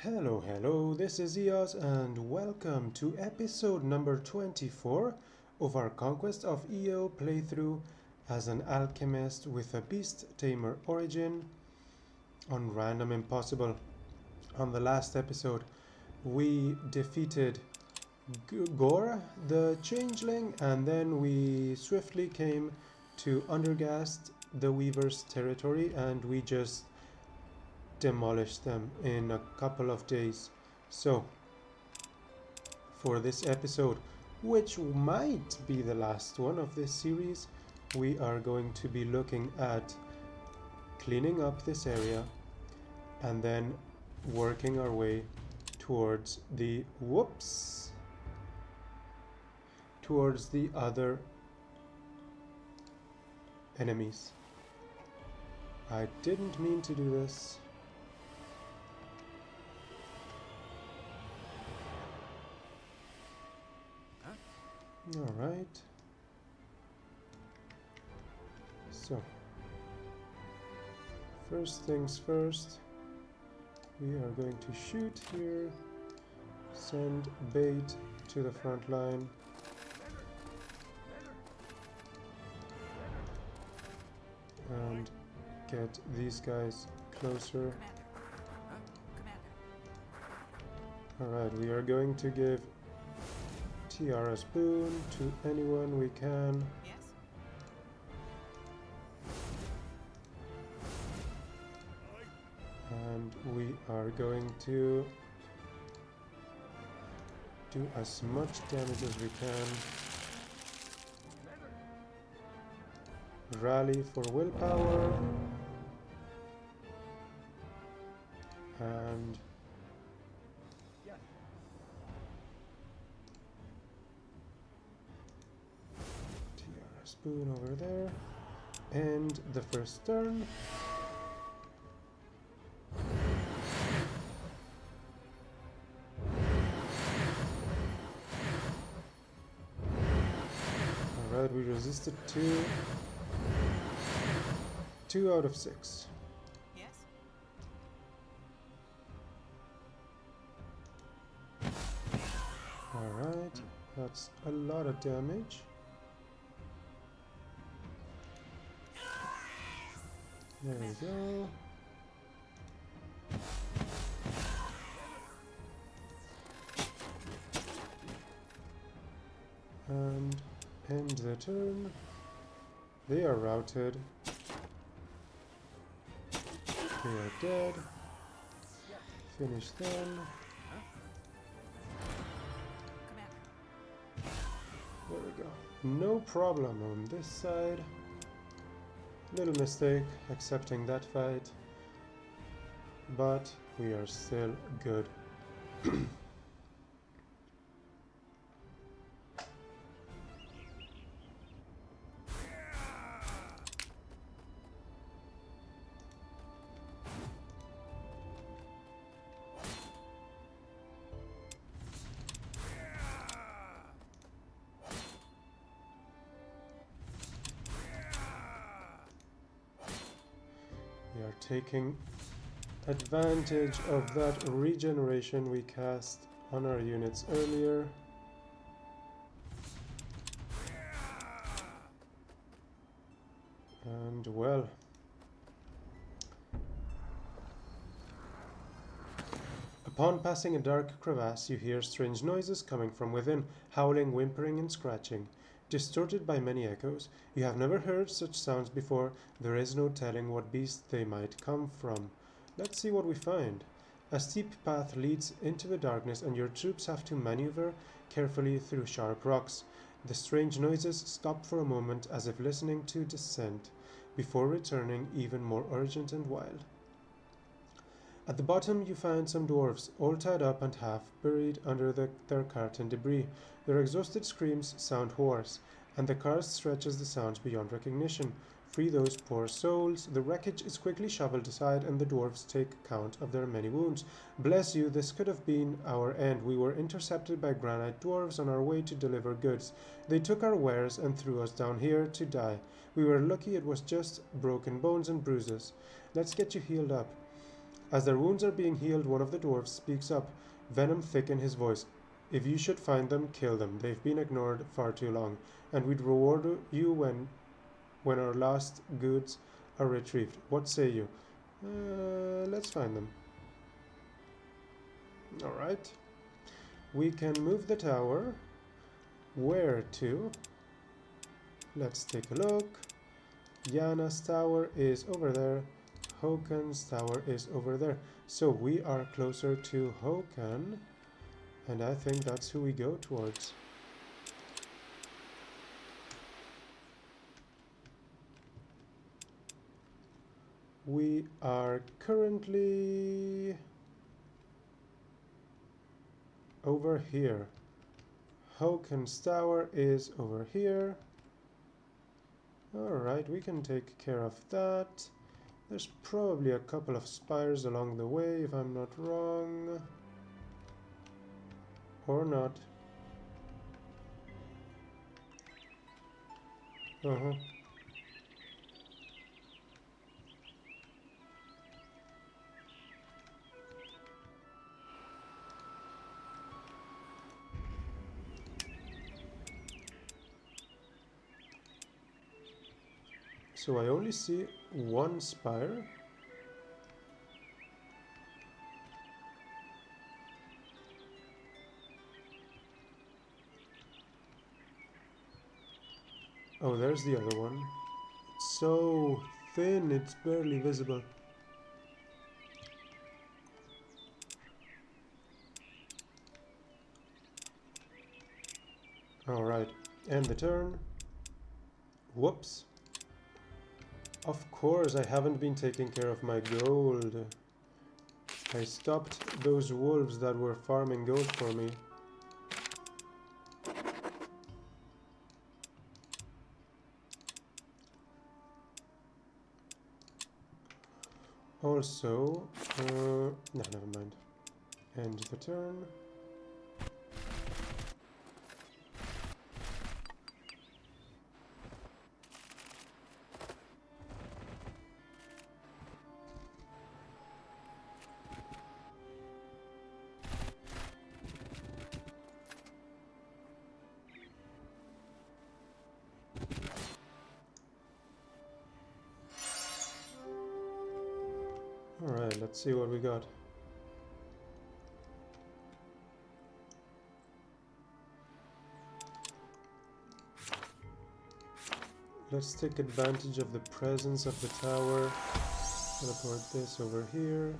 Hello, this is Eos, and welcome to episode number 24 of our Conquest of Eo playthrough as an alchemist with a beast tamer origin on Random Impossible. On the last episode, we defeated Gore, the changeling, and then we swiftly came to Undergast, the Weaver's territory, and we just demolished them in a couple of days. So, for this episode, which might be the last one of this series, we are going to be looking at cleaning up this area and then working our way towards the towards the other enemies. I didn't mean to do this. Alright. So, first things first, we are going to shoot here, send bait to the front line, and get these guys closer. Alright, we are going to give Tiara's boon to anyone we can. Yes. And we are going to do as much damage as we can. Rally for willpower. And Tiara spoon over there. And the first turn. Alright, we resisted 2 out of 6. Yes. Alright, that's a lot of damage. There we go. And end the turn. They are routed. They are dead. Finish them. Commander. There we go. No problem on this side. Little mistake accepting that fight. But we are still good. We are taking advantage of that regeneration we cast on our units earlier. And well, upon passing a dark crevasse, you hear strange noises coming from within, howling, whimpering, and scratching. Distorted by many echoes, you have never heard such sounds before. There is no telling what beast they might come from. Let's see what we find. A steep path leads into the darkness, and your troops have to maneuver carefully through sharp rocks. The strange noises stop for a moment as if listening to dissent, before returning even more urgent and wild. At the bottom you find some dwarves, all tied up and half buried under their cart and debris. Their exhausted screams sound hoarse, and the cart stretches the sounds beyond recognition. Free those poor souls. The wreckage is quickly shoveled aside, and the dwarves take count of their many wounds. Bless you, this could have been our end. We were intercepted by granite dwarves on our way to deliver goods. They took our wares and threw us down here to die. We were lucky it was just broken bones and bruises. Let's get you healed up. As their wounds are being healed, one of the dwarves speaks up, venom thick in his voice. If you should find them, kill them. They've been ignored far too long, and we'd reward you when our last goods are retrieved. What say you? Let's find them. Alright. We can move the tower. Where to? Let's take a look. Yana's tower is over there. Hokan's tower is over there. So we are closer to Hokan, and I think that's who we go towards. We are currently over here. Hokan's tower is over here. Alright, we can take care of that. There's probably a couple of spires along the way, if I'm not wrong. Or not. Uh-huh. So I only see one spire. Oh, there's the other one. It's so thin, it's barely visible. Alright, end the turn. Whoops. Of course, I haven't been taking care of my gold. I stopped those wolves that were farming gold for me. Also, no, never mind. End the turn. Alright, let's see what we got. Let's take advantage of the presence of the tower. Teleport this over here.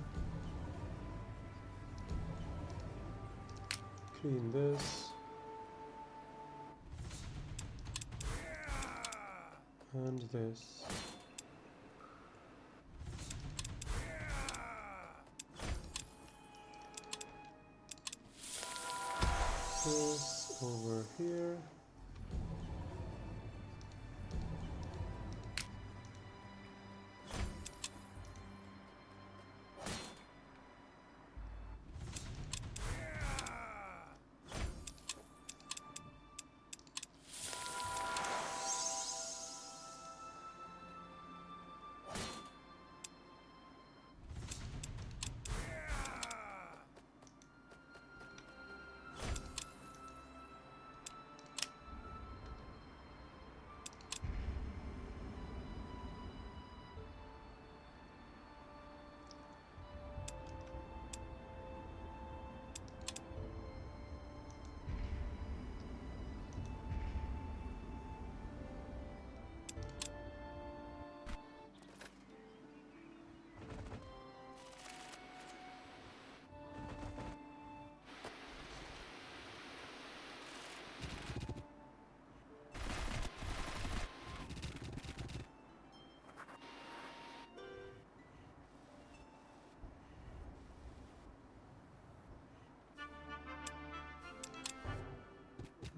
Clean this. And this. This over here.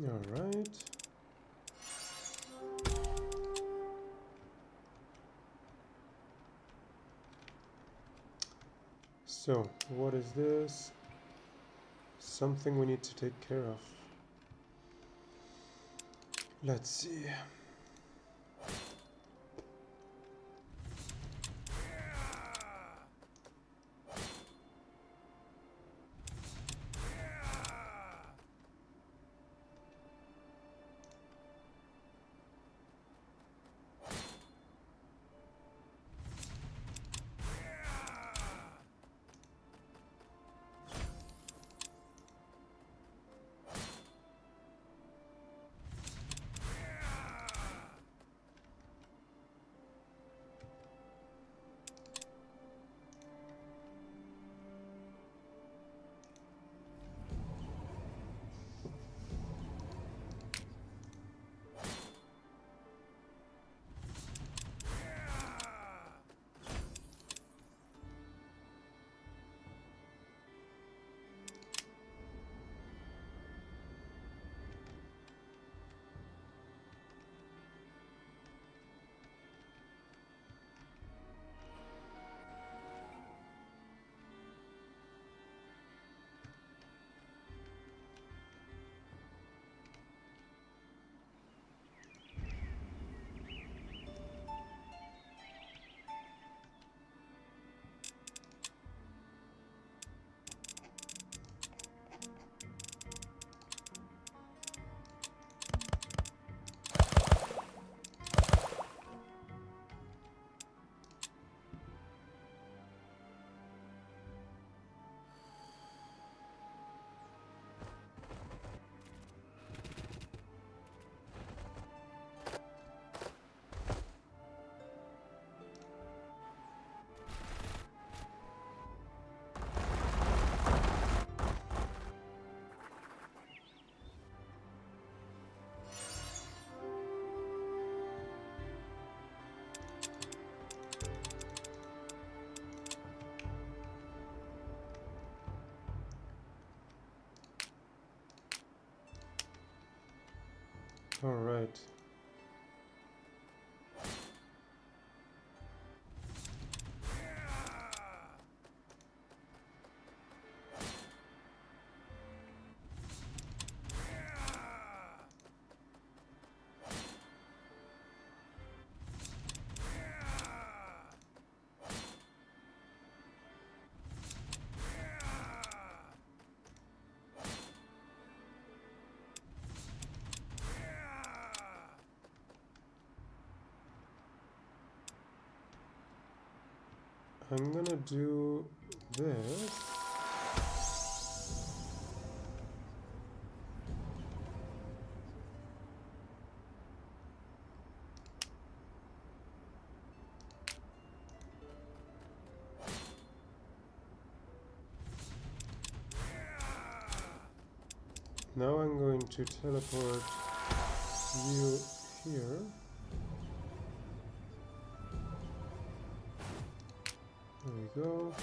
Alright. So, what is this? Something we need to take care of. Let's see. Alright. I'm gonna do this. Now I'm going to teleport you here. There we go.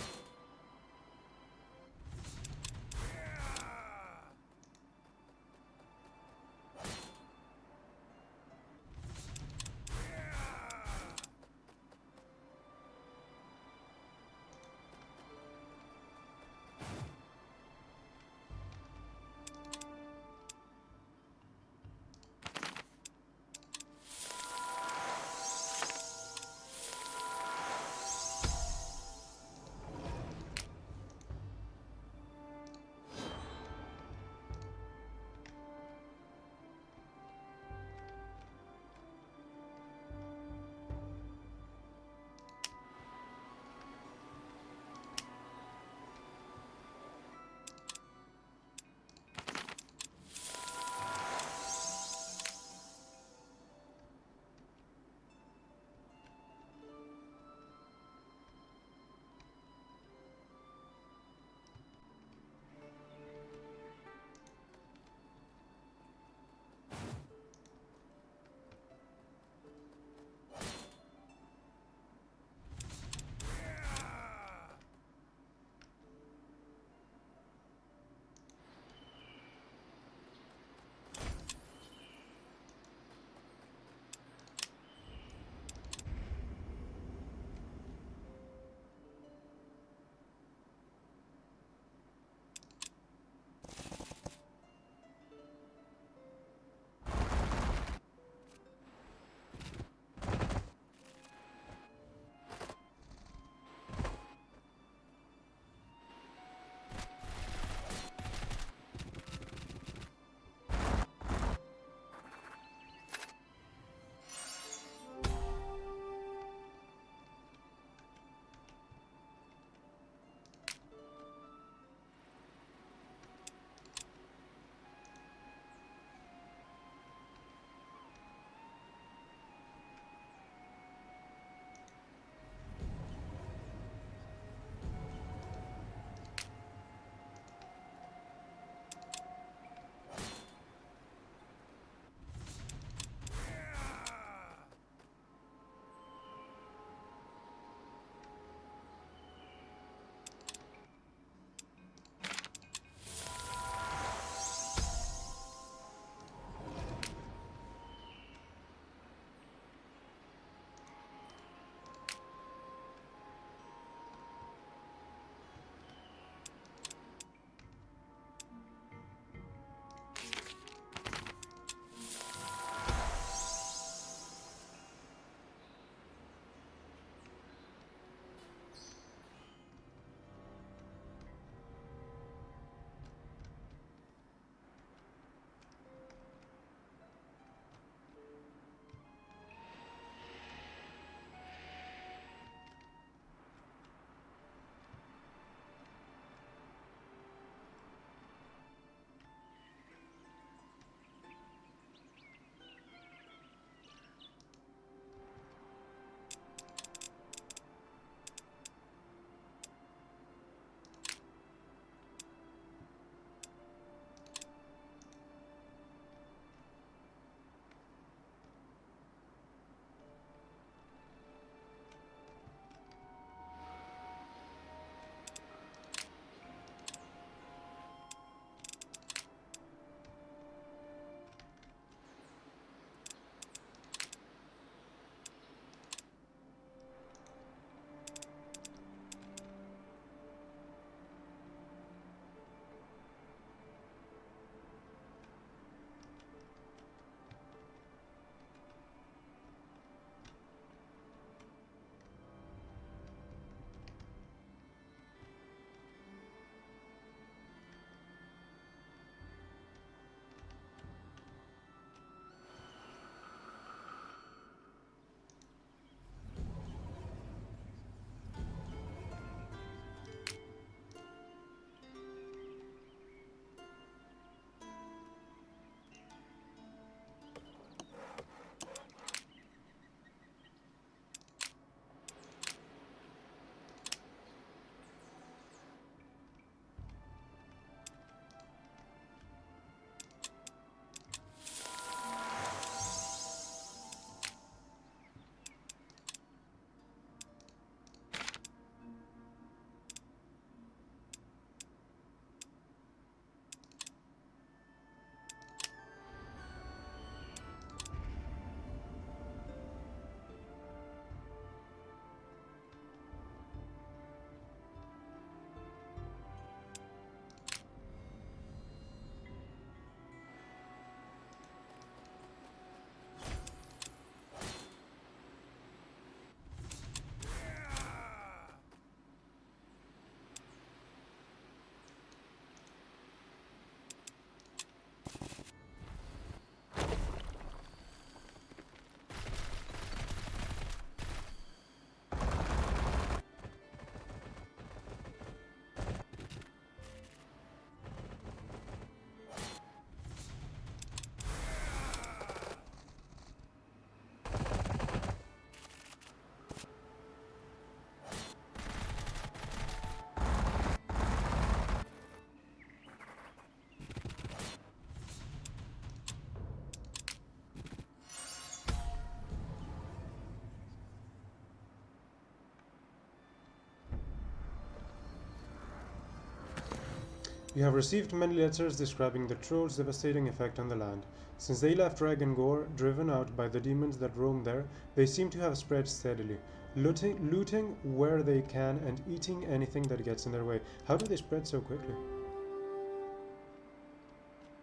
You have received many letters describing the troll's devastating effect on the land. Since they left Ragangor, driven out by the demons that roam there, they seem to have spread steadily, looting where they can and eating anything that gets in their way. How do they spread so quickly?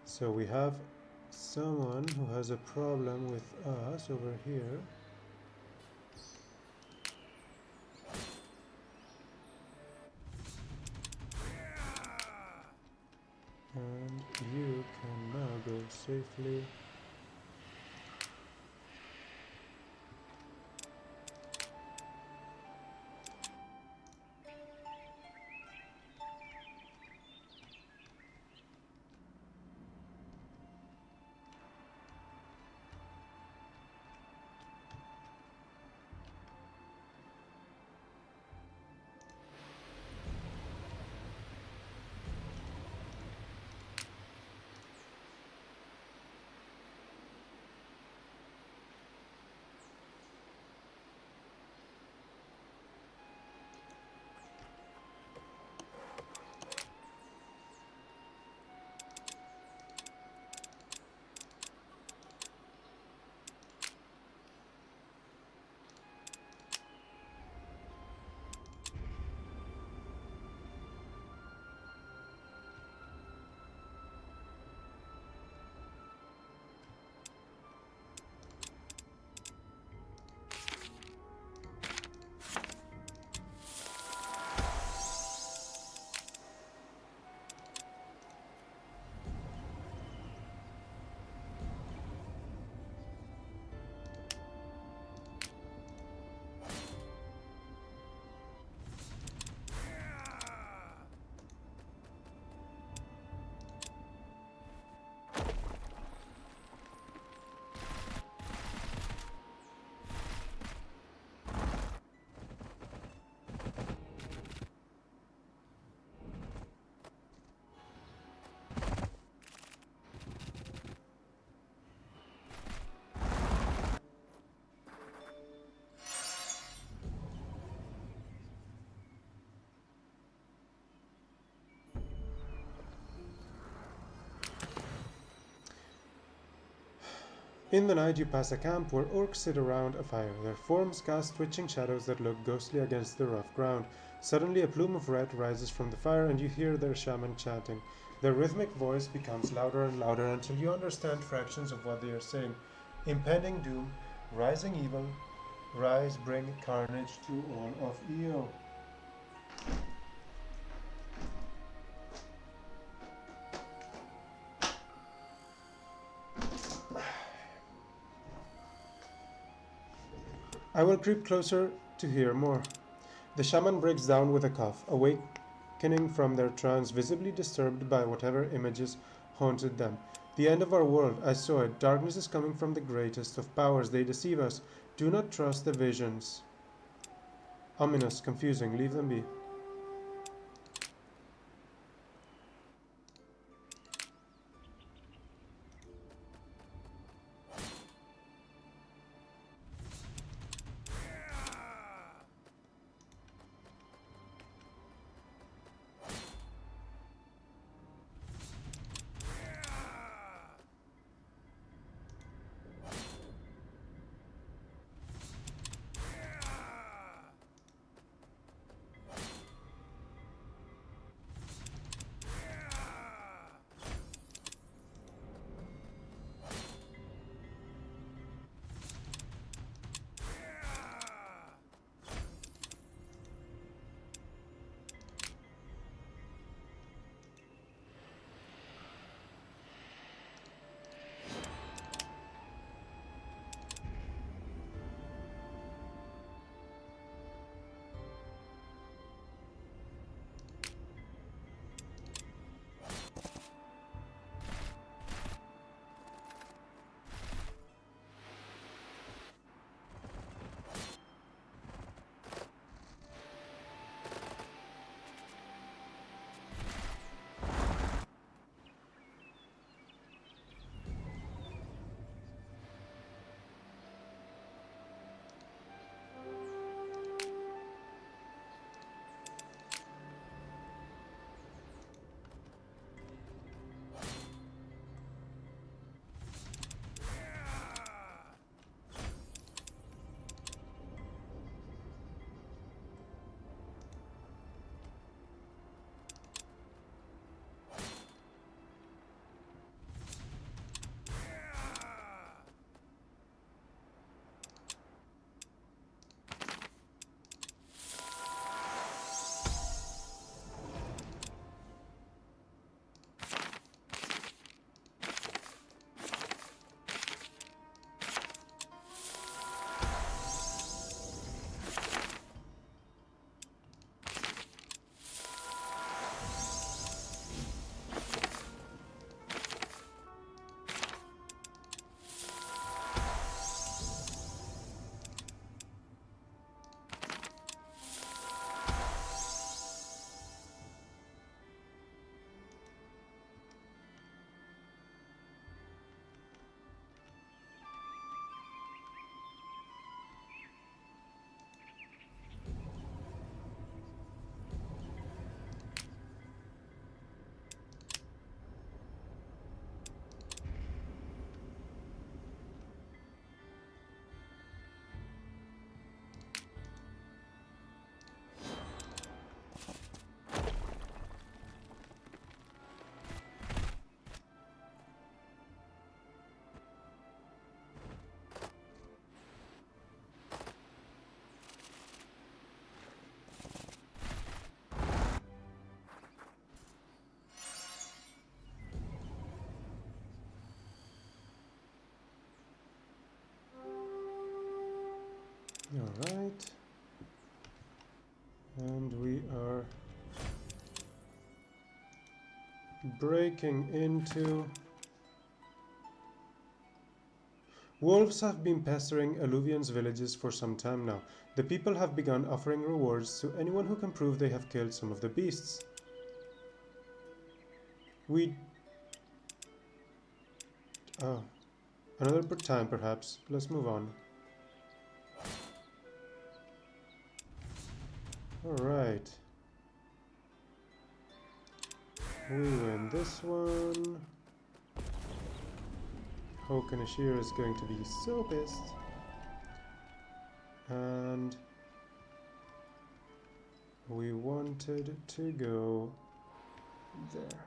So we have someone who has a problem with us over here. And you can now go safely. In the night, you pass a camp where orcs sit around a fire. Their forms cast twitching shadows that look ghostly against the rough ground. Suddenly, a plume of red rises from the fire, and you hear their shaman chanting. Their rhythmic voice becomes louder and louder until you understand fractions of what they are saying. Impending doom, rising evil, rise, bring carnage to all of Eo. I will creep closer to hear more. The shaman breaks down with a cough, awakening from their trance, visibly disturbed by whatever images haunted them. The end of our world, I saw it. Darkness is coming from the greatest of powers. They deceive us. Do not trust the visions. Ominous, confusing, leave them be. breaking into... Wolves have been pestering Alluvian's villages for some time now. The people have begun offering rewards to anyone who can prove they have killed some of the beasts. Oh, another time perhaps. Let's move on. Alright. We win this one. Hokanashir is going to be so pissed. And we wanted to go there.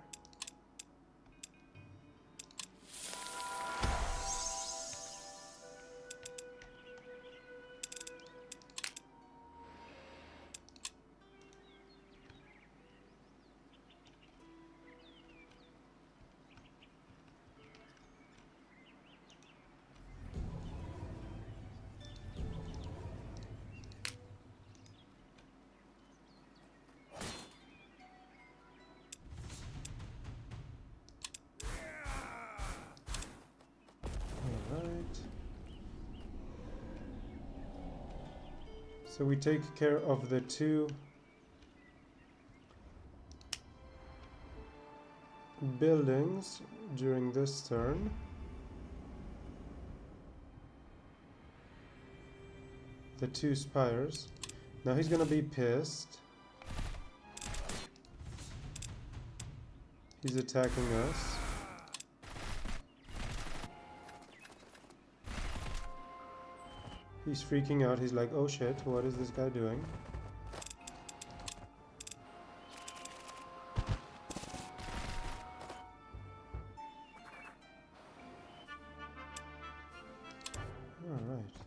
So we take care of the two buildings during this turn. The two spires. Now he's gonna be pissed. He's attacking us. He's freaking out. He's like, oh shit, what is this guy doing? Alright.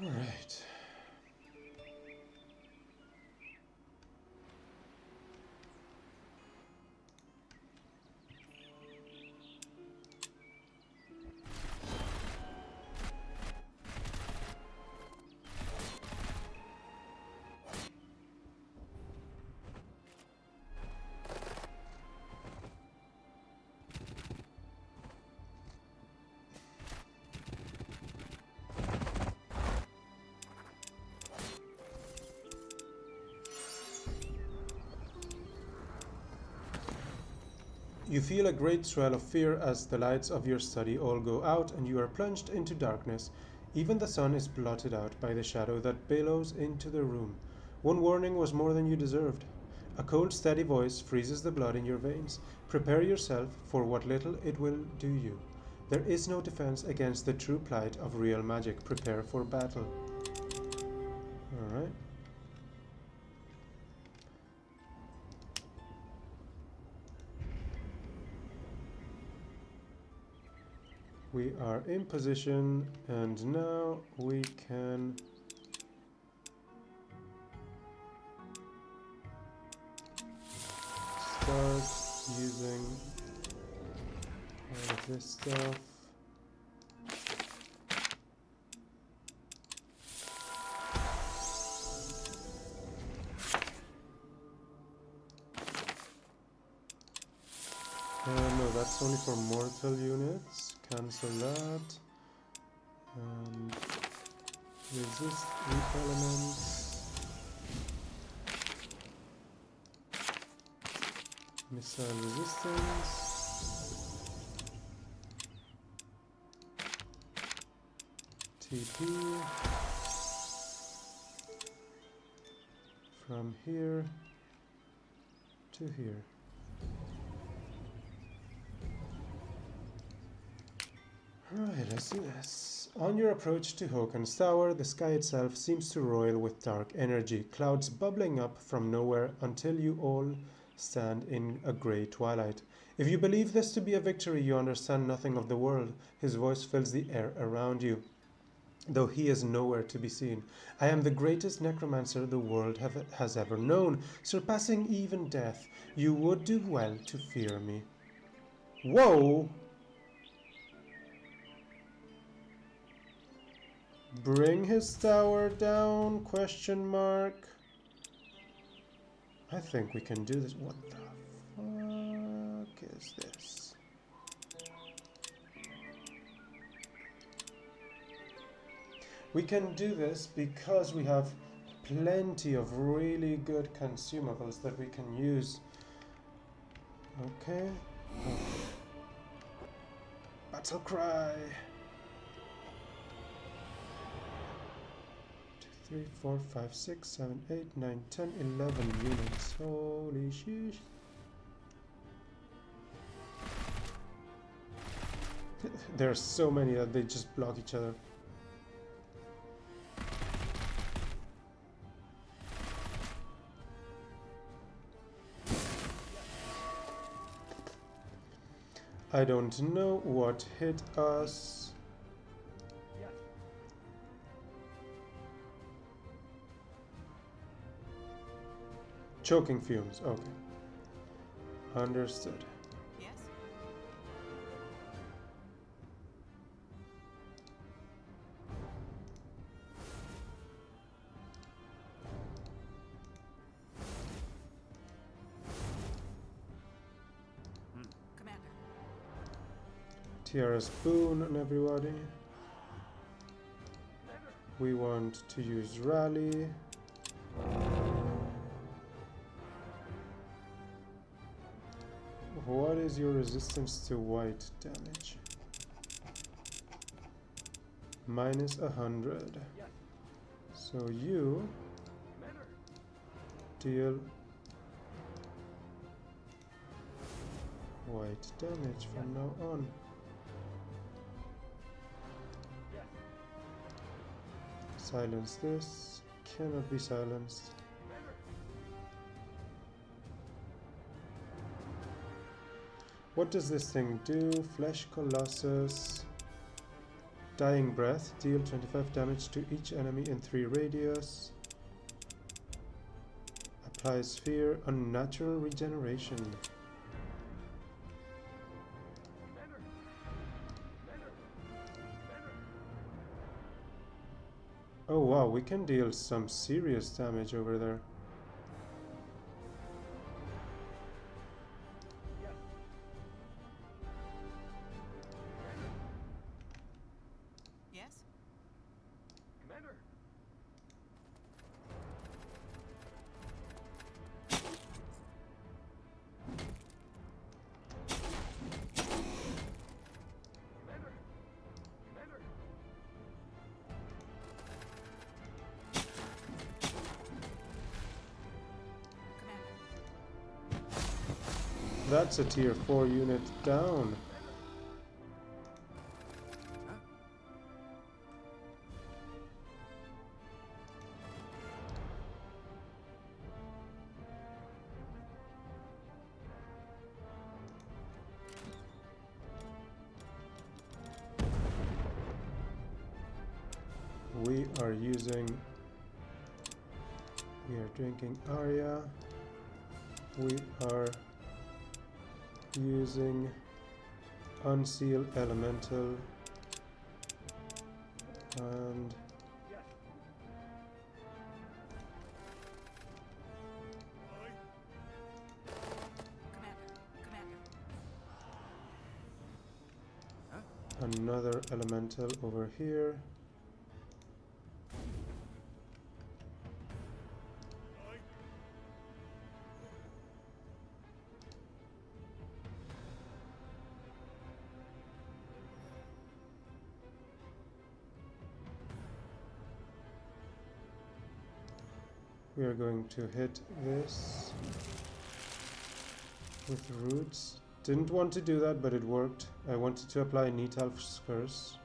All right. You feel a great swell of fear as the lights of your study all go out and you are plunged into darkness. Even the sun is blotted out by the shadow that billows into the room. One warning was more than you deserved. A cold, steady voice freezes the blood in your veins. Prepare yourself for what little it will do you. There is no defense against the true plight of real magic. Prepare for battle. Alright. We are in position and now we can start using all of this stuff. that's only for mortal units. Cancel that. And resist weak elements. Missile resistance. TP. From here to here. Alright, let's do this. On your approach to Hokan's tower, the sky itself seems to roil with dark energy, clouds bubbling up from nowhere until you all stand in a grey twilight. If you believe this to be a victory, you understand nothing of the world. His voice fills the air around you, though he is nowhere to be seen. I am the greatest necromancer the world has ever known, surpassing even death. You would do well to fear me. Whoa! Bring his tower down, question mark. I think we can do this. What the fuck is this? We can do this because we have plenty of really good consumables that we can use. Okay. Oh. Battle cry. 2, 3, 4, 5, 6, 7, 8, 9, 10, 11 units. Holy sheesh. There are so many that they just block each other. I don't know what hit us. Choking fumes, okay. Understood. Yes? Commander. Tiara's boon on everybody. We want to use rally. What is your resistance to white damage? Minus 100. So you deal white damage from now on. Silence this. Cannot be silenced. What does this thing do? Flesh Colossus. Dying Breath. Deal 25 damage to each enemy in 3 radius. Applies Fear. Unnatural Regeneration. Oh wow, we can deal some serious damage over there. Yes? Commander! Commander! Commander! Commander. That's a tier 4 unit down. We are drinking Arya. We are using Unseal Elemental and Commander. Commander. another elemental over here. We are going to hit this with roots. Didn't want to do that, but it worked. I wanted to apply Neatalf's Curse.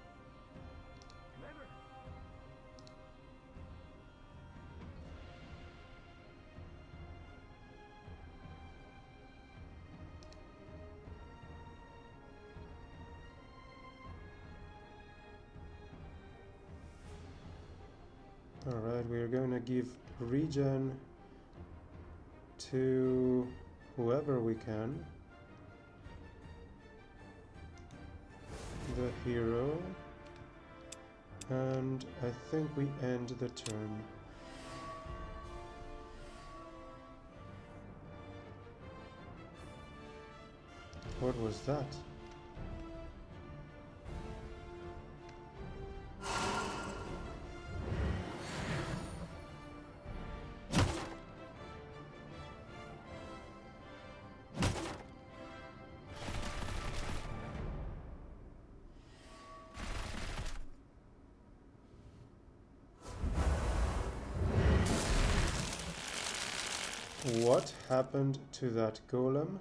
Commander. Alright, we are going to give regen to whoever we can. The hero. And I think we end the turn. What was that? What happened to that golem?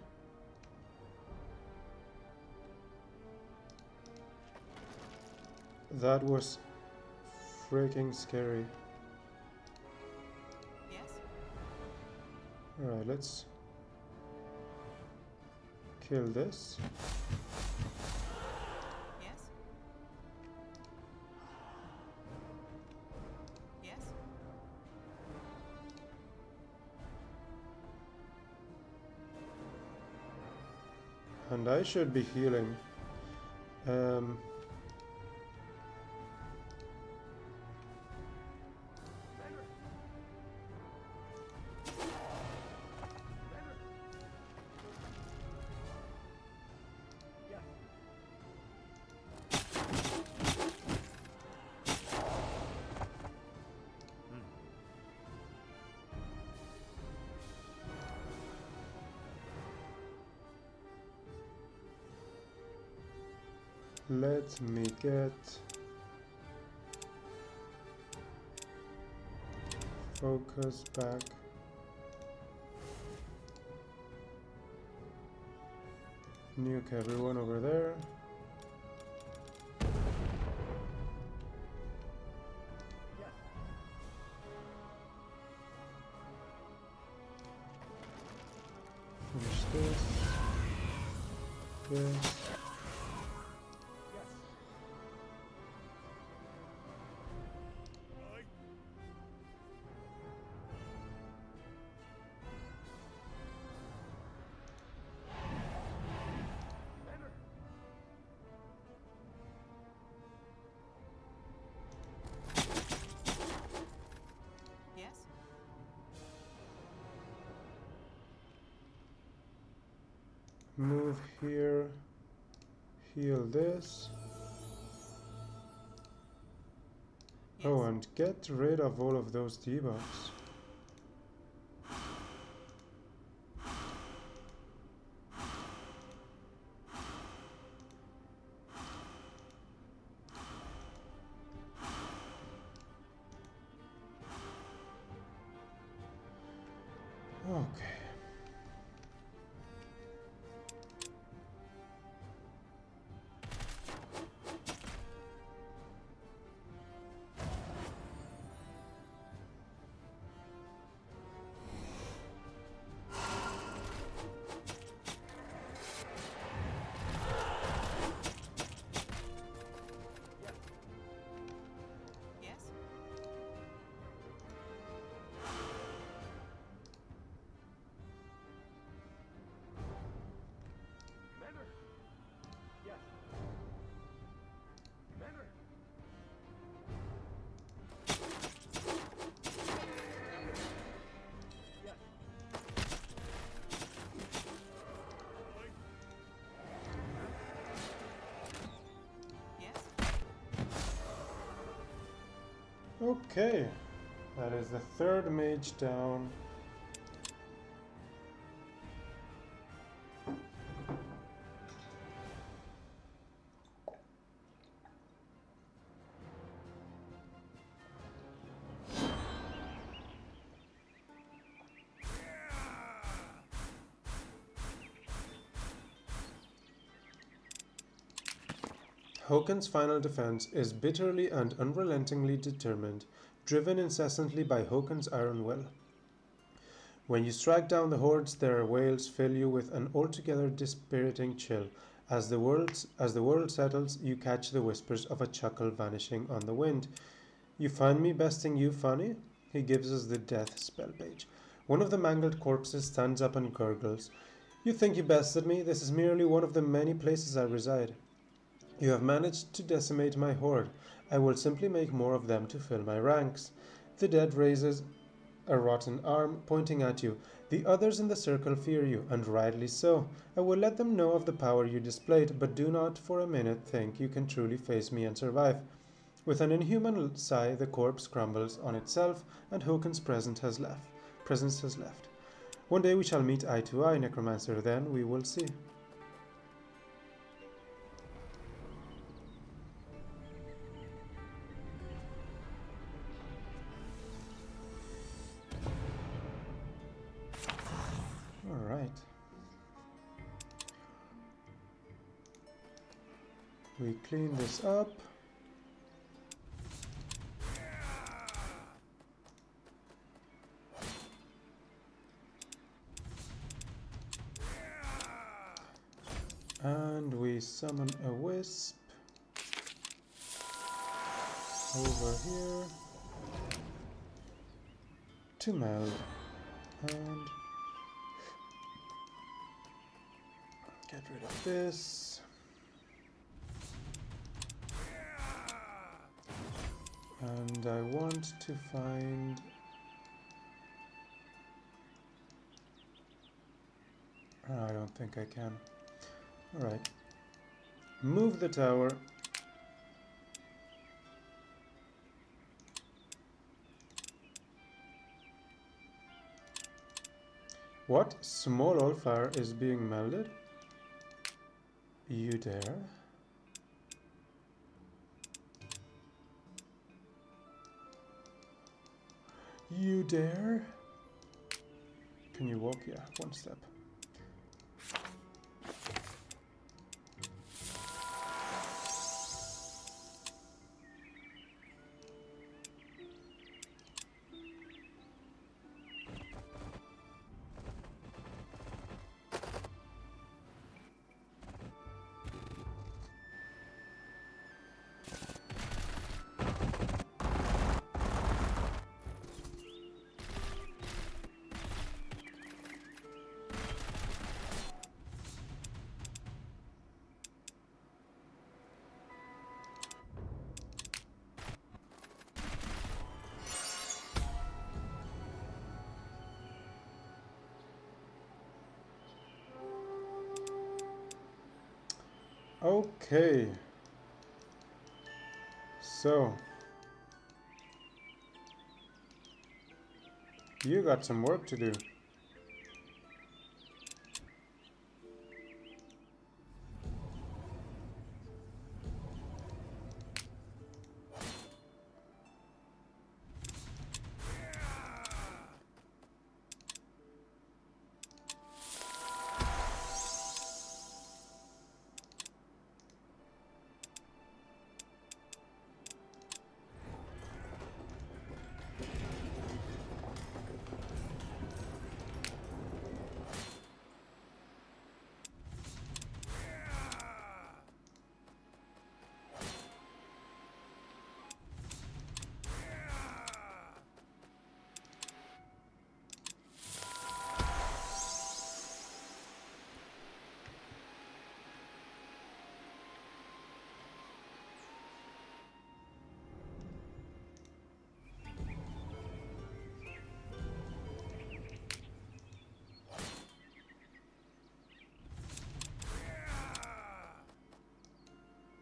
That was freaking scary. Yes? Alright, let's kill this. Yes? Yes? And I should be healing. Commander. Commander. Yes. Let me get focus back. Nuke everyone over there. Yes. Finish this. This. Yes. Commander. Yes? Move here. Heal this. Yes? Oh, and get rid of all of those debuffs. Okay. Yes? Okay, that is the third mage down. Hoken's final defense is bitterly and unrelentingly determined, driven incessantly by Hoken's iron will. When you strike down the hordes, their wails fill you with an altogether dispiriting chill. As the world settles, you catch the whispers of a chuckle vanishing on the wind. You find me besting you funny? He gives us the death spell page. One of the mangled corpses stands up and gurgles. You think you bested me? This is merely one of the many places I reside. You have managed to decimate my horde. I will simply make more of them to fill my ranks. The dead raises a rotten arm, pointing at you. The others in the circle fear you, and rightly so. I will let them know of the power you displayed, but do not for a minute think you can truly face me and survive. With an inhuman sigh, the corpse crumbles on itself, and Hoken's presence has left. One day we shall meet eye to eye, Necromancer, then we will see. Alright. We clean this up. And we summon a wisp over here to meld. And get rid of this. And I want to find... I don't think I can. Alright. Move the tower. What? Small oil fire is being melded? You dare? You dare? Can you walk? Yeah, one step. Okay. So, you got some work to do.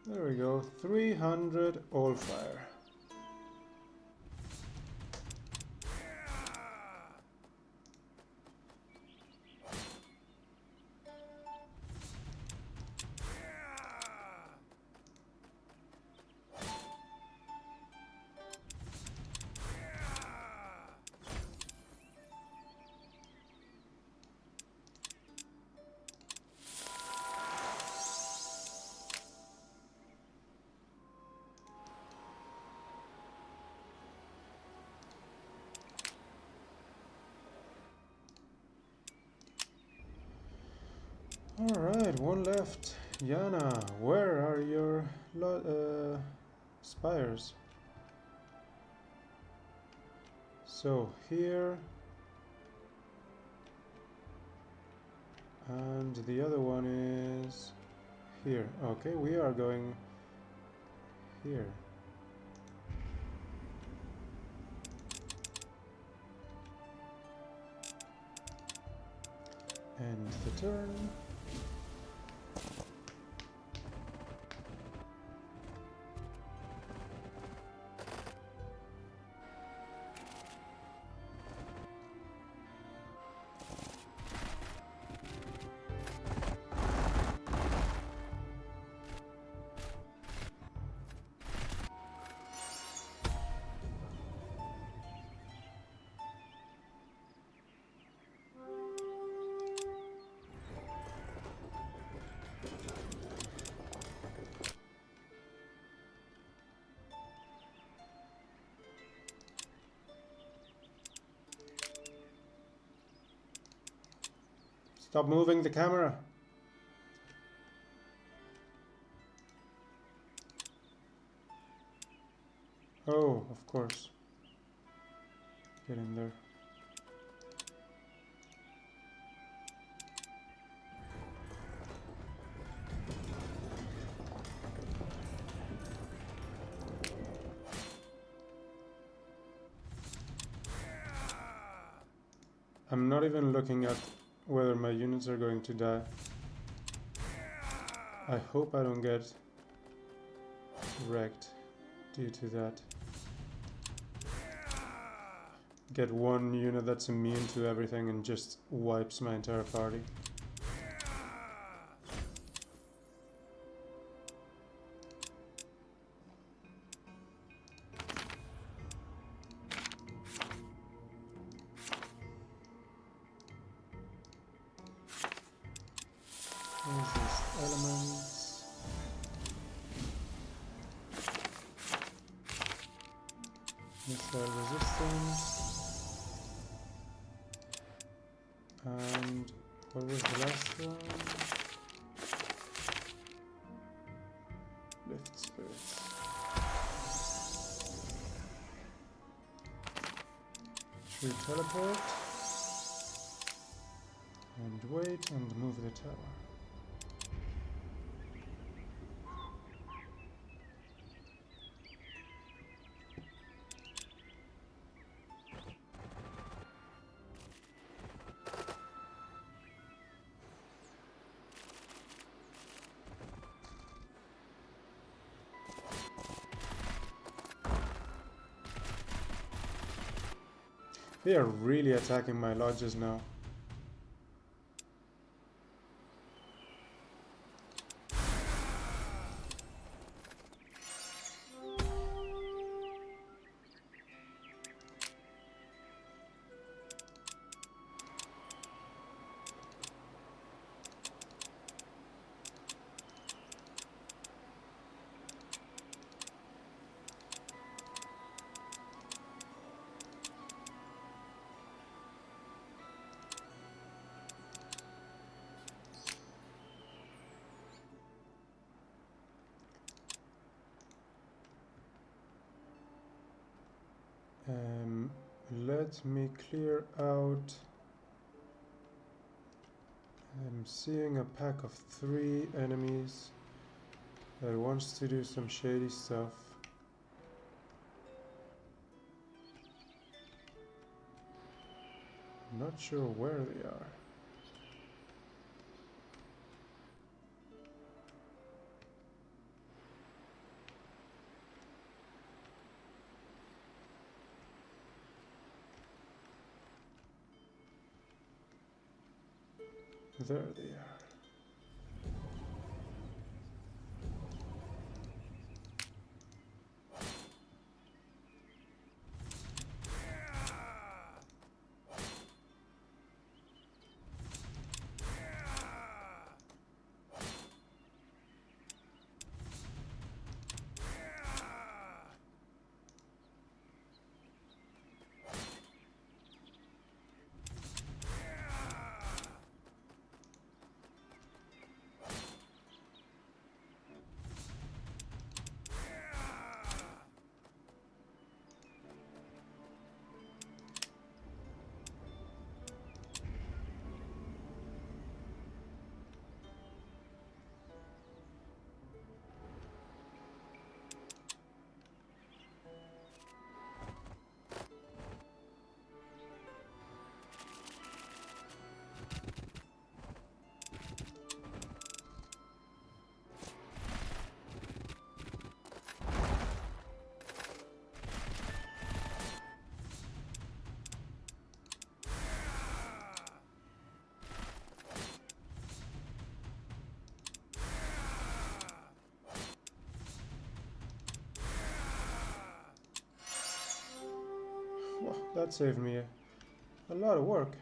There we go, 300 all fire. Alright, one left. Yana, where are your spires? So here, and the other one is here. Okay, we are going here. End the turn. Stop moving the camera. Oh, of course. Get in there. I'm not even looking at whether my units are going to die. I hope I don't get wrecked due to that. Get one unit that's immune to everything and just wipes my entire party. Resist elements. Missile resistance. And what was the last one? Lift spirits. True teleport. And wait and move the tower. They are really attacking my lodges now. Let me clear out. I'm seeing a pack of 3 enemies that wants to do some shady stuff. I'm not sure where they are. There they are. That saved me a lot of work.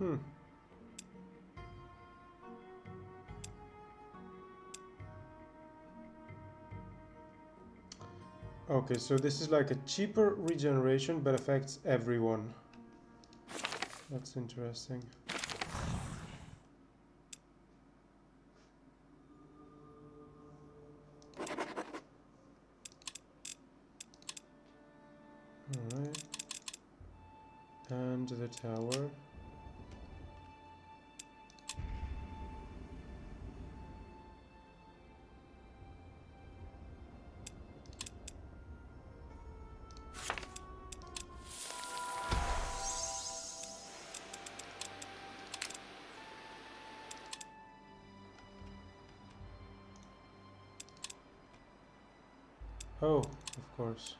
Hmm. Okay, so this is like a cheaper regeneration but affects everyone. That's interesting. Alright. And the tower. Oh, of course.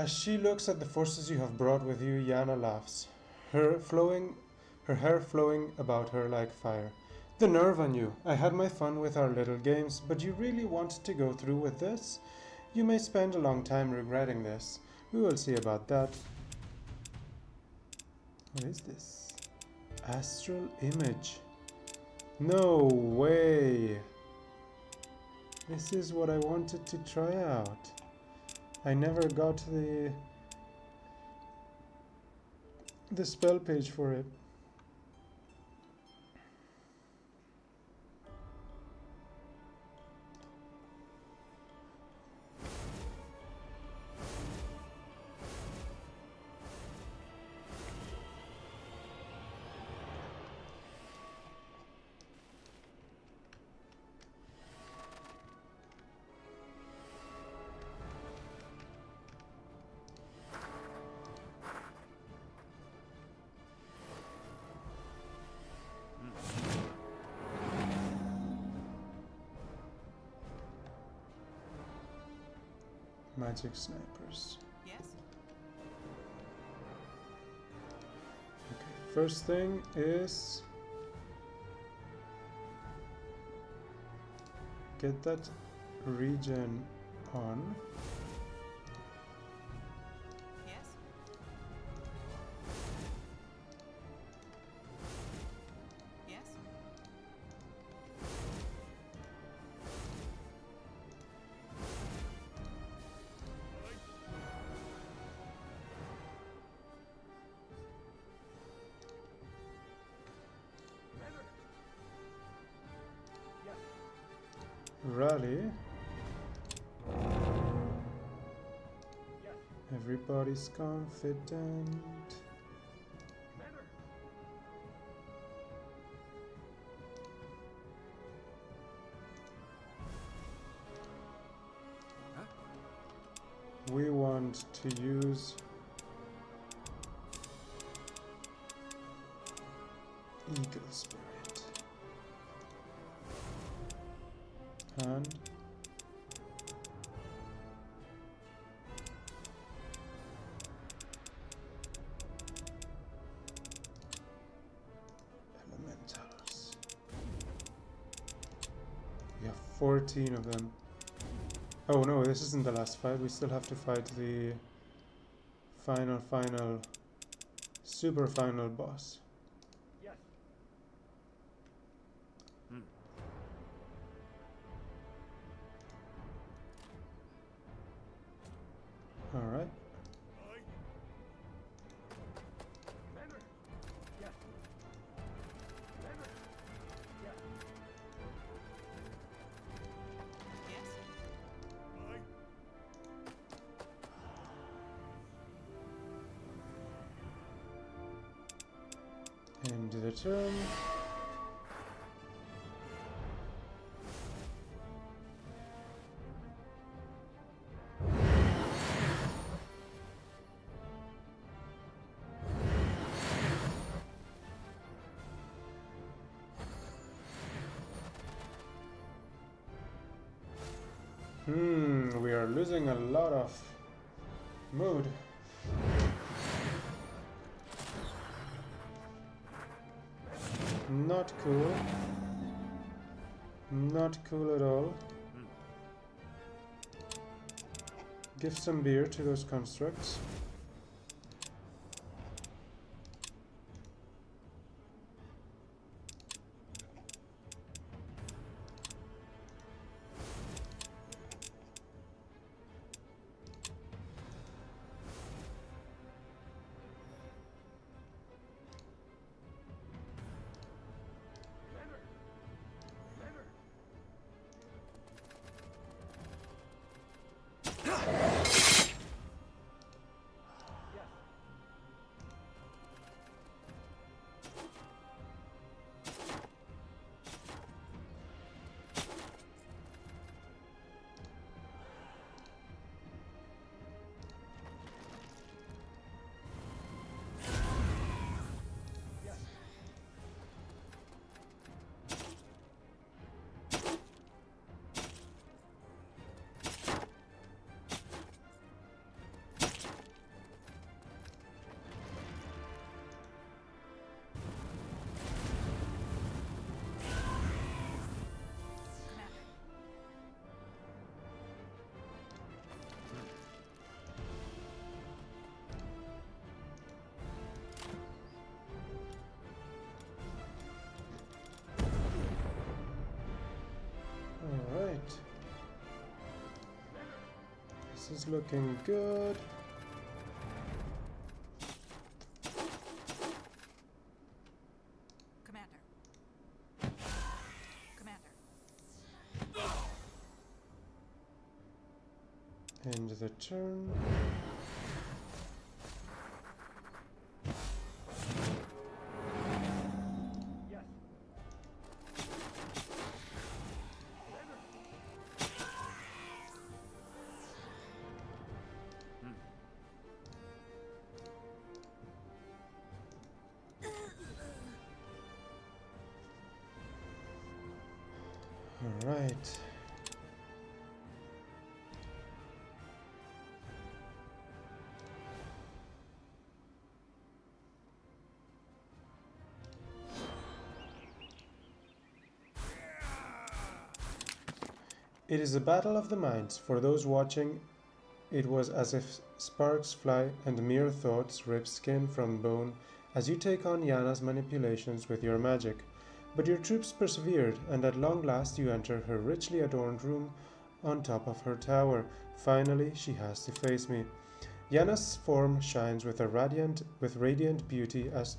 As she looks at the forces you have brought with you, Yana laughs, her hair flowing about her like fire. The nerve on you! I had my fun with our little games, but you really want to go through with this? You may spend a long time regretting this. We will see about that. What is this? Astral image. No way! This is what I wanted to try out. I never got the spell page for it. Magic snipers. Yes? Okay, first thing is get that regen on. Yes? Yes? Commander. Yes. Rally. Yes. Everybody's confident. Commander. We want to use Eagle Spirit. And Elementals. We have 14 of them. Oh no, this isn't the last fight. We still have to fight the final, super final boss. Yes. Alright. Commander. Yes. Commander. Yes. Yes? End the turn. We are losing a lot of mood. Not cool. Not cool at all. Give some beer to those constructs. Commander. Commander. This is looking good. Commander. Commander. End the turn. Yes. All right. It is a battle of the minds. For those watching, it was as if sparks fly and mere thoughts rip skin from bone as you take on Yana's manipulations with your magic. But your troops persevered, and at long last you enter her richly adorned room on top of her tower. Finally, she has to face me. Yana's form shines with radiant beauty as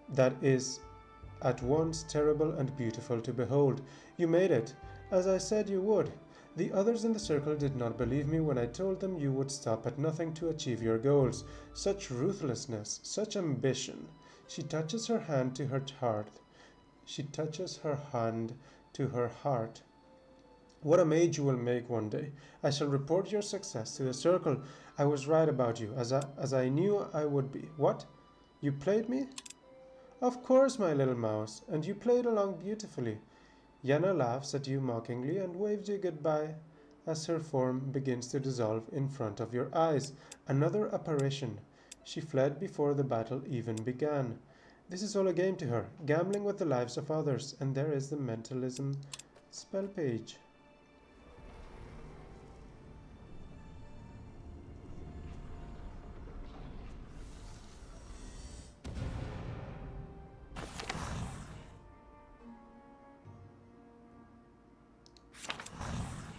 that is at once terrible and beautiful to behold. You made it, as I said you would. The others in the circle did not believe me when I told them you would stop at nothing to achieve your goals. Such ruthlessness, such ambition. She touches her hand to her heart. She touches her hand to her heart. What a mage you will make one day. I shall report your success to the circle. I was right about you, as I knew I would be. What? You played me? Of course, my little mouse, and you played along beautifully. Yana laughs at you mockingly and waves you goodbye as her form begins to dissolve in front of your eyes. Another apparition. She fled before the battle even began. This is all a game to her, gambling with the lives of others, and there is the mentalism spell page.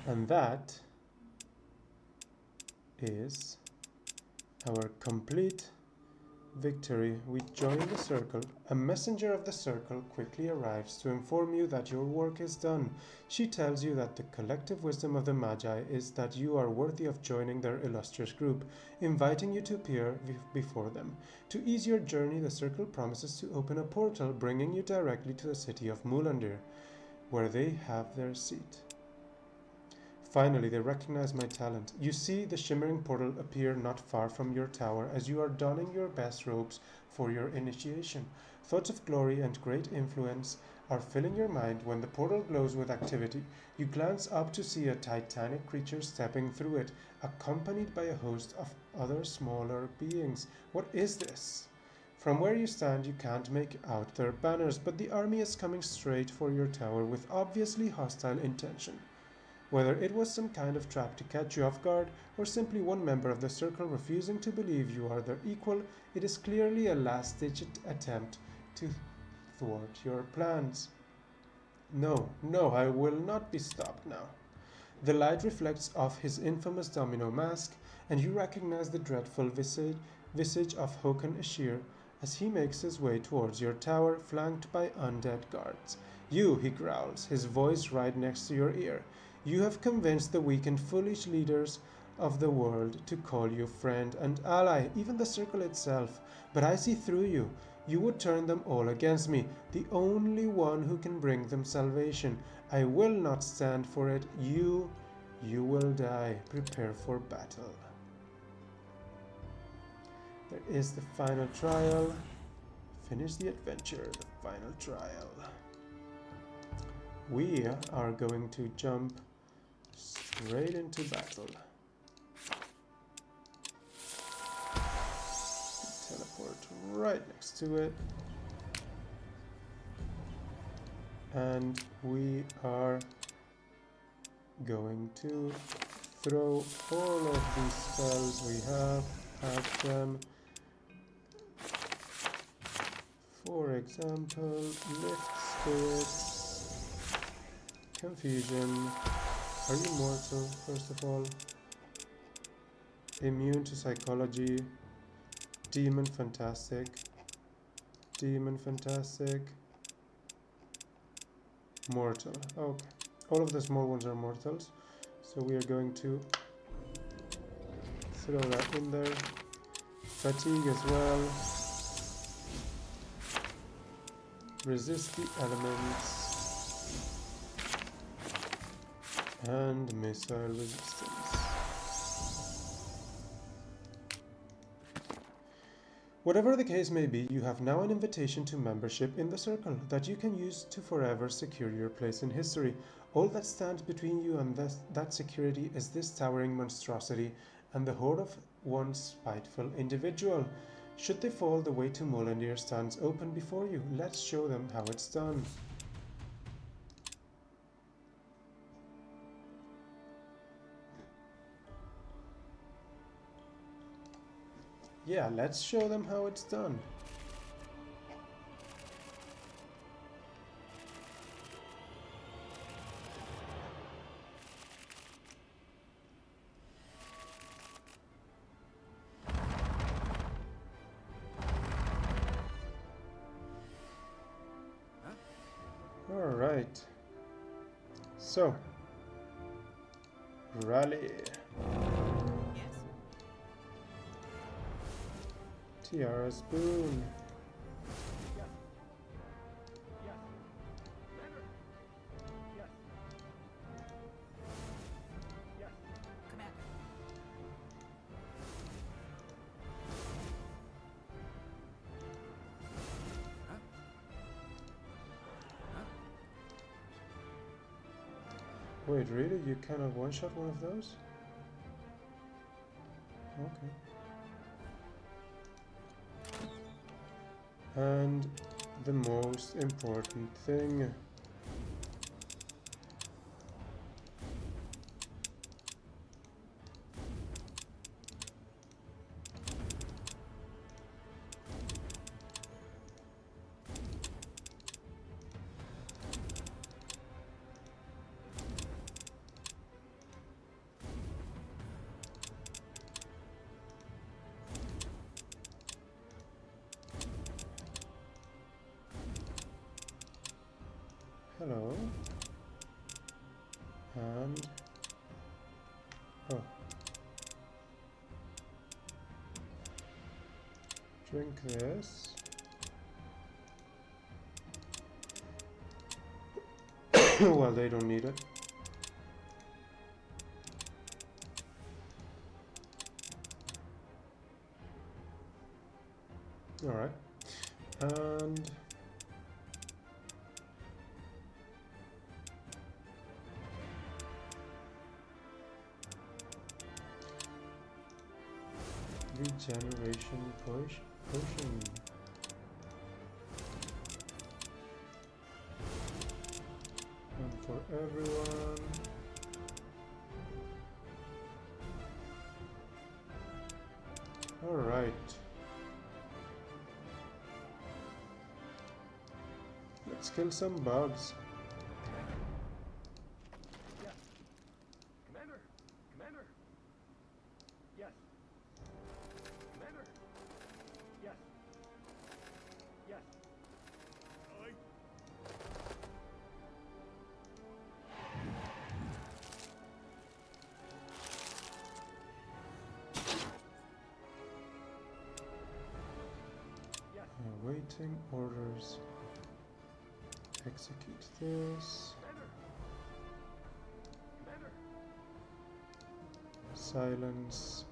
And that is our complete victory. We join the circle. A messenger of the circle quickly arrives to inform you that your work is done. She tells you that the collective wisdom of the Magi is that you are worthy of joining their illustrious group, inviting you to appear before them. To ease your journey, the circle promises to open a portal bringing you directly to the city of Mulandir, where they have their seat. Finally, they recognize my talent. You see the shimmering portal appear not far from your tower as you are donning your best robes for your initiation. Thoughts of glory and great influence are filling your mind when the portal glows with activity. You glance up to see a titanic creature stepping through it, accompanied by a host of other smaller beings. What is this? From where you stand, you can't make out their banners, but the army is coming straight for your tower with obviously hostile intention. Whether it was some kind of trap to catch you off guard, or simply one member of the circle refusing to believe you are their equal, it is clearly a last-ditch attempt to thwart your plans. No, no, I will not be stopped now. The light reflects off his infamous domino mask, and you recognize the dreadful visage of Håkon Ashir as he makes his way towards your tower, flanked by undead guards. You, he growls, his voice right next to your ear. You have convinced the weak and foolish leaders of the world to call you friend and ally, even the circle itself. But I see through you. You would turn them all against me, the only one who can bring them salvation. I will not stand for it. You will die. Prepare for battle. There is the final trial. Finish the adventure, the final trial. We are going to jump straight into battle. Teleport right next to it. And we are going to throw all of these spells we have at them. For example, Lift Spirits, Confusion. Are you mortal, first of all? Immune to psychology. Demon fantastic. Demon fantastic. Mortal. Okay. All of the small ones are mortals. So we are going to throw that in there. Fatigue as well. Resist the elements. And missile resistance. Whatever the case may be, you have now an invitation to membership in the Circle that you can use to forever secure your place in history. All that stands between you and that security is this towering monstrosity and the horde of one spiteful individual. Should they fall, the way to Molendir stands open before you. Let's show them how it's done. Yeah, let's show them how it's done. All right. So, rally. Yes. Tiara Spoon. Yes. Yes. Commander. Yes. Yes. Commander. Wait, really? You cannot one-shot one of those? Okay. And the most important thing. Hello. And oh. Drink this. Well, they don't need it. All right. And regeneration potion. One for everyone. All right. Let's kill some bugs. Yes. Commander. Commander. Yes. Commander. Yes. Yes. Aye. Yes. Awaiting orders. Execute this. Commander. Commander. Silence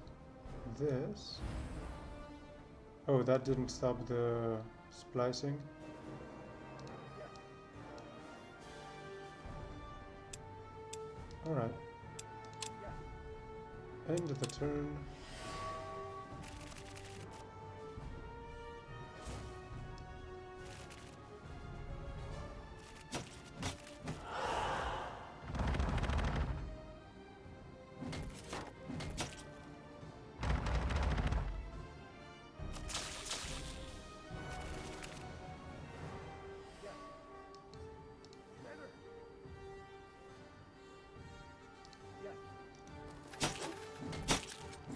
this. Oh, that didn't stop the splicing. Yes. Alright. Yes. End of the turn. Yes. Commander. Yes.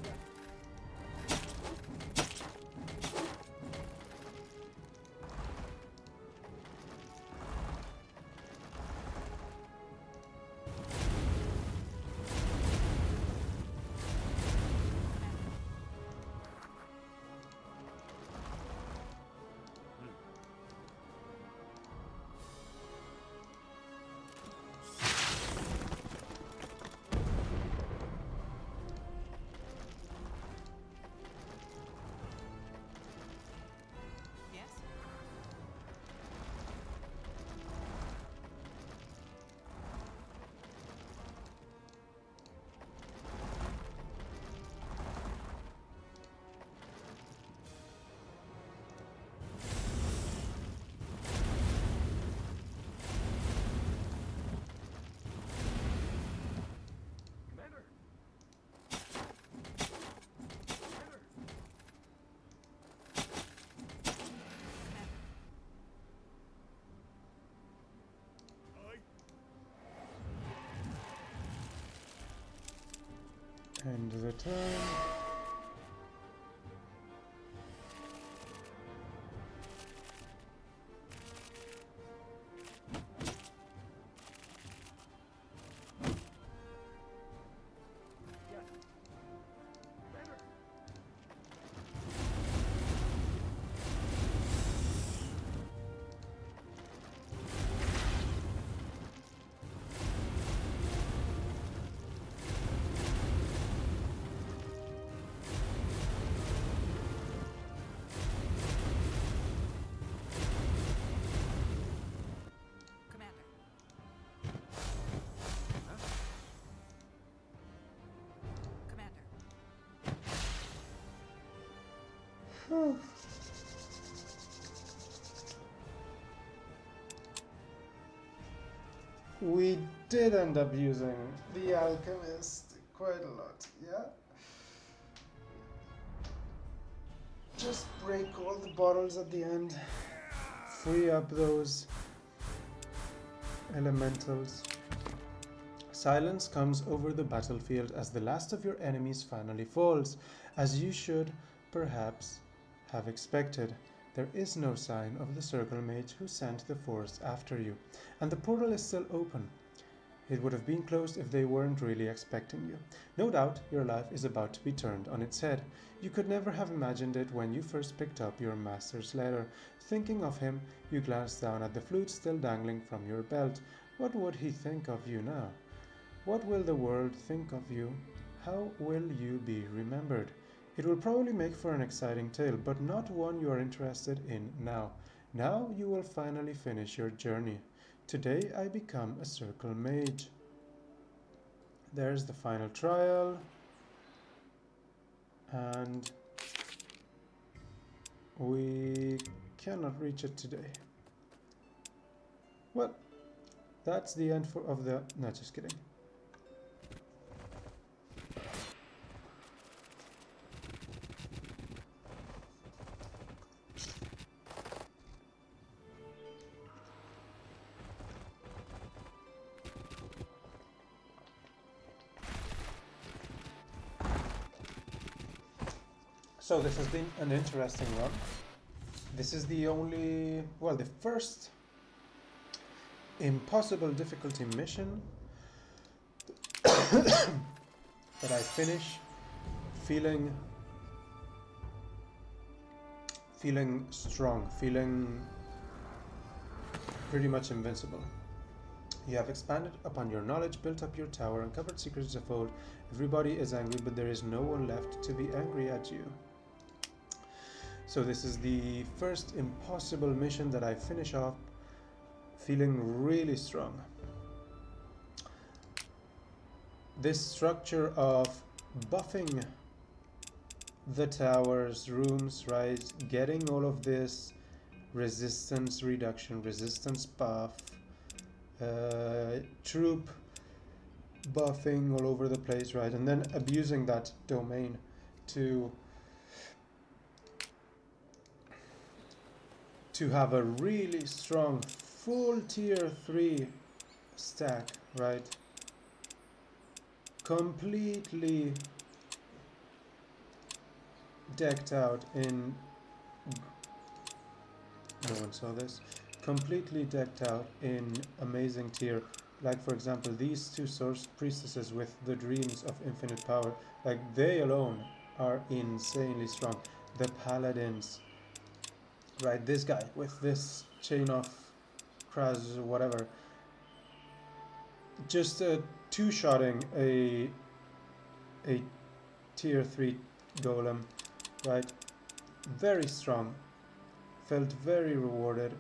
Yes. End the turn. Yes. Commander. Commander. Commander. We did end up using the Alchemist quite a lot, yeah? Just break all the bottles at the end. Free up those elementals. Silence comes over the battlefield as the last of your enemies finally falls, as you should, perhaps, have expected. There is no sign of the Circle Mage who sent the force after you, and the portal is still open. It would have been closed if they weren't really expecting you. No doubt your life is about to be turned on its head. You could never have imagined it when you first picked up your master's letter. Thinking of him, you glanced down at the flute still dangling from your belt. What would he think of you now? What will the world think of you? How will you be remembered? It will probably make for an exciting tale, but not one you are interested in now. Now you will finally finish your journey. Today I become a Circle Mage. There's the final trial. And we cannot reach it today. Well, that's the end of the... No, just kidding. So this has been an interesting run. This is the only, well, the first impossible difficulty mission that I finish feeling strong, feeling pretty much invincible. You have expanded upon your knowledge, built up your tower, uncovered secrets of old. Everybody is angry, but there is no one left to be angry at you. So this is the first impossible mission that I finish off feeling really strong. This structure of buffing the towers, rooms, right? Getting all of this resistance reduction, resistance buff, troop buffing all over the place, right? And then abusing that domain to have a really strong full tier 3 stack, right? Completely decked out in... No one saw this. Completely decked out in amazing tier. Like, for example, these two source priestesses with the dreams of infinite power. Like, they alone are insanely strong. The paladins, right? This guy with this chain of Kraz, whatever. Just two-shotting a tier 3 golem, right? Very strong. Felt very rewarded.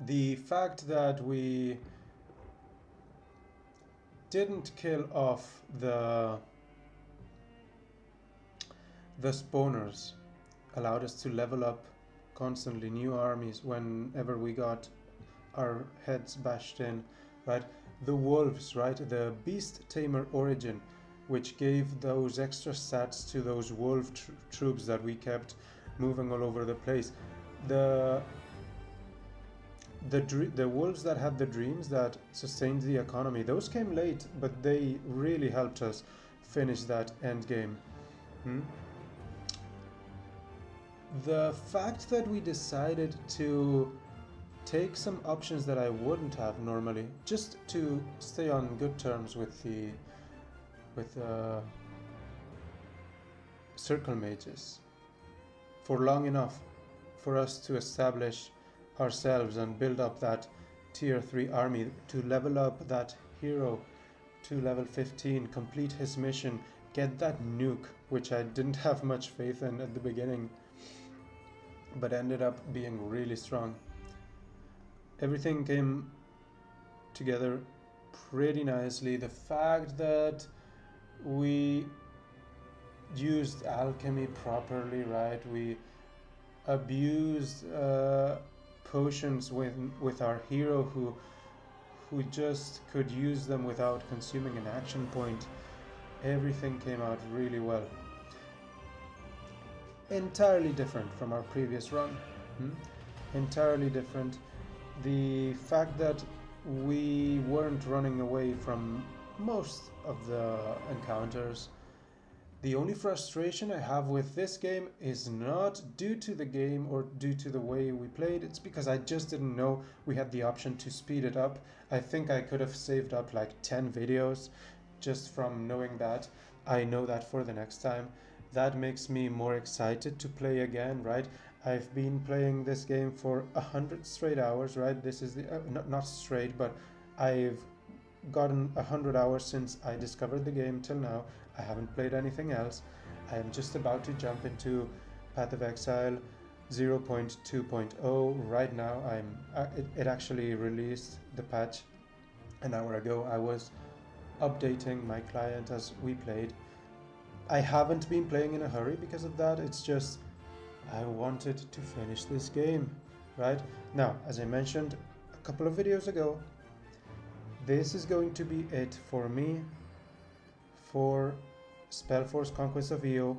The fact that we didn't kill off the spawners allowed us to level up constantly new armies whenever we got our heads bashed in, right? The wolves, right? The beast tamer origin, which gave those extra stats to those wolf troops that we kept moving all over the place. The wolves that had the dreams that sustained the economy, those came late, but they really helped us. finish that end game. The fact that we decided to take some options that I wouldn't have normally, just to stay on good terms with the circle mages for long enough for us to establish ourselves and build up that tier 3 army, to level up that hero to level 15, complete his mission, get that nuke, which I didn't have much faith in at the beginning, but ended up being really strong. Everything came together pretty nicely. The fact that we used alchemy properly, right? We abused potions with our hero who just could use them without consuming an action point. Everything came out really well. Entirely different from our previous run. Entirely different. The fact that we weren't running away from most of the encounters. The only frustration I have with this game is not due to the game or due to the way we played. It's because I just didn't know we had the option to speed it up. I think I could have saved up like 10 videos just from knowing that. I know that for the next time. That makes me more excited to play again, right? I've been playing this game for 100 straight hours, right? This is the not straight, but I've gotten 100 hours since I discovered the game till now. I haven't played anything else. I am just about to jump into Path of Exile 0.2.0 right now. It actually released the patch an hour ago. I was updating my client as we played. I haven't been playing in a hurry because of that. It's just I wanted to finish this game, right? Now, as I mentioned a couple of videos ago, this is going to be it for me for Spellforce Conquest of Eo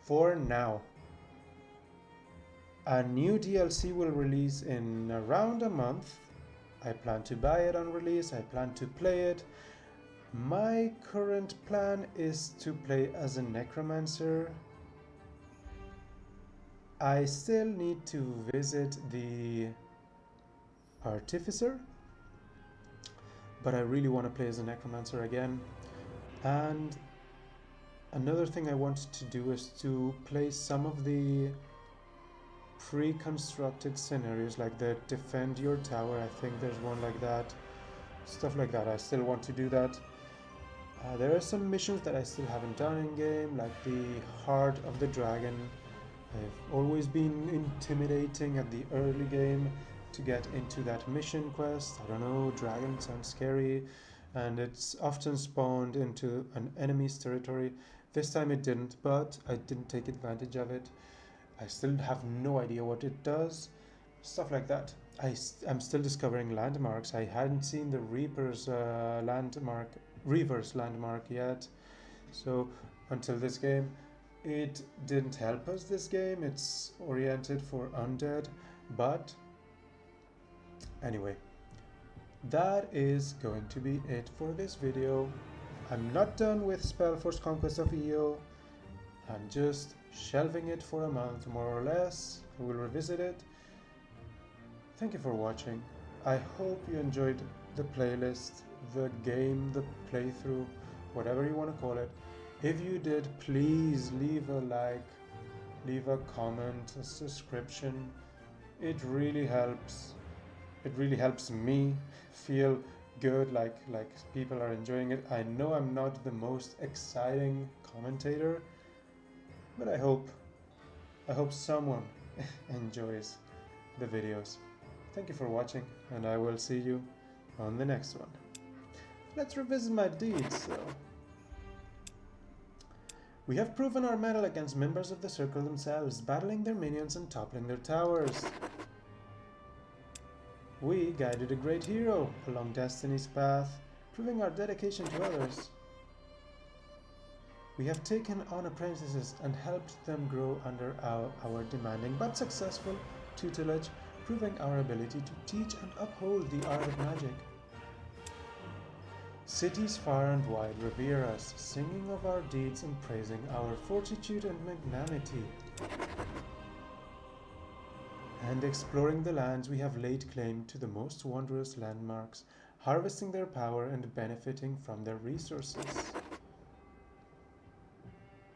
for now. A new DLC will release in around a month. I plan to buy it on release. I plan to play it. My current plan is to play as a necromancer. I still need to visit the artificer, but I really want to play as a necromancer again. And another thing I want to do is to play some of the pre-constructed scenarios, like the defend your tower. I think there's one like that, stuff like that. I still want to do that. There are some missions that I still haven't done in game, like the Heart of the Dragon. I've always been intimidating at the early game to get into that mission quest. I don't know, dragon sounds scary, and it's often spawned into an enemy's territory. This time it didn't, but I didn't take advantage of it. I still have no idea what it does. Stuff like that. I'm still discovering landmarks. I hadn't seen the Reaper's Reaver's landmark yet. So until this game, it didn't help us this game. It's oriented for undead, but anyway, that is going to be it for this video. I'm not done with Spellforce Conquest of Eo. I'm just shelving it for a month, more or less. I will revisit it. Thank you for watching. I hope you enjoyed the playlist, the game, the playthrough, whatever you want to call it. If you did, please leave a like, leave a comment, a subscription. It really helps. It really helps me feel good, like people are enjoying it. I know I'm not the most exciting commentator, but I hope someone enjoys the videos. Thank you for watching, and I will see you on the next one. Let's revisit my deeds, though. We have proven our mettle against members of the Circle themselves, battling their minions and toppling their towers. We guided a great hero along Destiny's path, proving our dedication to others. We have taken on apprentices and helped them grow under our demanding but successful tutelage, proving our ability to teach and uphold the art of magic. Cities far and wide revere us, singing of our deeds and praising our fortitude and magnanimity. And exploring the lands, we have laid claim to the most wondrous landmarks, harvesting their power and benefiting from their resources.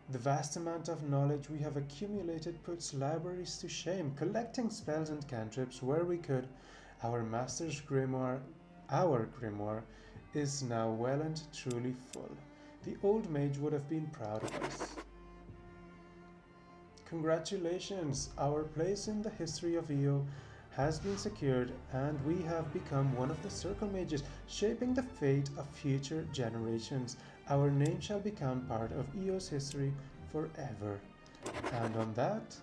The vast amount of knowledge we have accumulated puts libraries to shame, collecting spells and cantrips where we could. Our master's grimoire, our grimoire, is now well and truly full. The old mage would have been proud of us. Congratulations! Our place in the history of Eo has been secured, and we have become one of the Circle Mages, shaping the fate of future generations. Our name shall become part of Eo's history forever. And on that,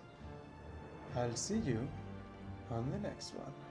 I'll see you on the next one.